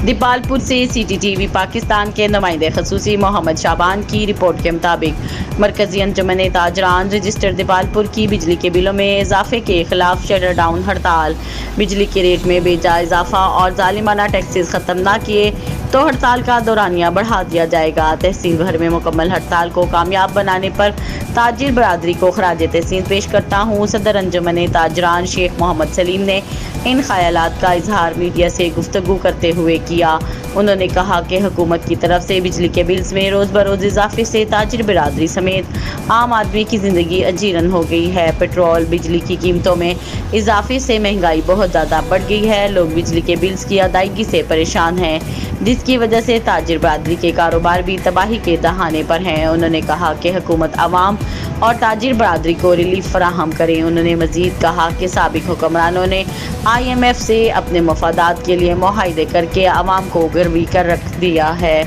دیپالپور سے CTTV پاکستان کے نمائندے خصوصی محمد شعبان کی رپورٹ کے مطابق مرکزی انجمن تاجران رجسٹر دیپالپور کی بجلی کے بلوں میں اضافے کے خلاف شٹر ڈاؤن ہڑتال۔ بجلی کے ریٹ میں بے جا اضافہ اور ظالمانہ ٹیکسز ختم نہ کیے تو ہڑتال کا دورانیہ بڑھا دیا جائے گا۔ تحصیل بھر میں مکمل ہڑتال کو کامیاب بنانے پر تاجر برادری کو خراج تحسین پیش کرتا ہوں۔ صدر انجمن تاجران شیخ محمد سلیم نے ان خیالات کا اظہار میڈیا سے گفتگو کرتے ہوئے کیا۔ انہوں نے کہا کہ حکومت کی طرف سے بجلی کے بلز میں روز بروز اضافے سے تاجر برادری سمیت عام آدمی کی زندگی اجیرن ہو گئی ہے۔ پیٹرول، بجلی کی قیمتوں میں اضافے سے مہنگائی بہت زیادہ بڑھ گئی ہے۔ لوگ بجلی کے بلز کی ادائیگی سے پریشان ہیں، جس کی وجہ سے تاجر برادری کے کاروبار بھی تباہی کے دہانے پر ہیں۔ انہوں نے کہا کہ حکومت عوام اور تاجر برادری کو ریلیف فراہم کرے۔ انہوں نے مزید کہا کہ سابق حکمرانوں نے IMF سے اپنے مفادات کے لیے معاہدے کر کے عوام کو گروی کر رکھ دیا ہے۔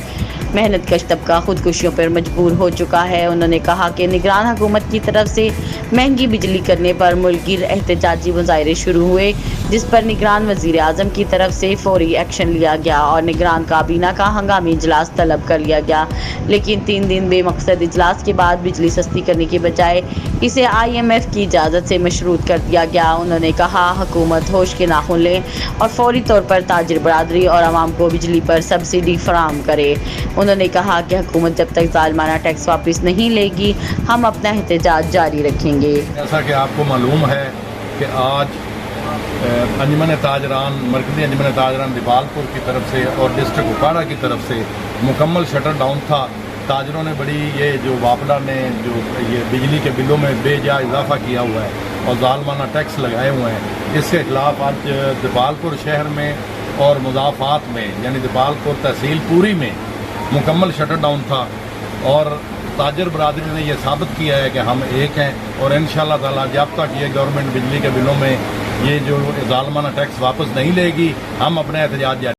محنت کش طبقہ خودکشیوں پر مجبور ہو چکا ہے۔ انہوں نے کہا کہ نگران حکومت کی طرف سے مہنگی بجلی کرنے پر ملک گیر احتجاجی مظاہرے شروع ہوئے، جس پر نگران وزیر اعظم کی طرف سے فوری ایکشن لیا گیا اور نگران کابینہ کا ہنگامی اجلاس طلب کر لیا گیا، لیکن 3 دن بے مقصد اجلاس کے بعد بجلی سستی کرنے کی بجائے اسے IMF کی اجازت سے مشروط کر دیا گیا۔ انہوں نے کہا حکومت ہوش کے ناخن لے اور فوری طور پر تاجر برادری اور عوام کو بجلی پر سبسڈی فراہم کرے۔ انہوں نے کہا کہ حکومت جب تک ظالمانہ ٹیکس واپس نہیں لے گی ہم اپنا احتجاج جاری رکھیں گے۔ جیسا کہ آپ کو معلوم ہے کہ آج انجمن تاجران، مرکزی انجمن تاجران دیپالپور کی طرف سے اور ڈسٹرکٹ اوکاڑا کی طرف سے مکمل شٹر ڈاؤن تھا۔ تاجروں نے بڑی یہ جو واپڈا نے جو یہ بجلی کے بلوں میں بے جا اضافہ کیا ہوا ہے اور ظالمانہ ٹیکس لگائے ہوئے ہیں، اس کے خلاف آج دیپالپور شہر میں اور مضافات میں یعنی دیپالپور تحصیل پوری میں مکمل شٹر ڈاؤن تھا، اور تاجر برادری نے یہ ثابت کیا ہے کہ ہم ایک ہیں، اور انشاءاللہ تعالیٰ جب تک یہ گورنمنٹ بجلی کے بلوں میں یہ جو ظالمانہ ٹیکس واپس نہیں لے گی ہم اپنے احتجاج جاری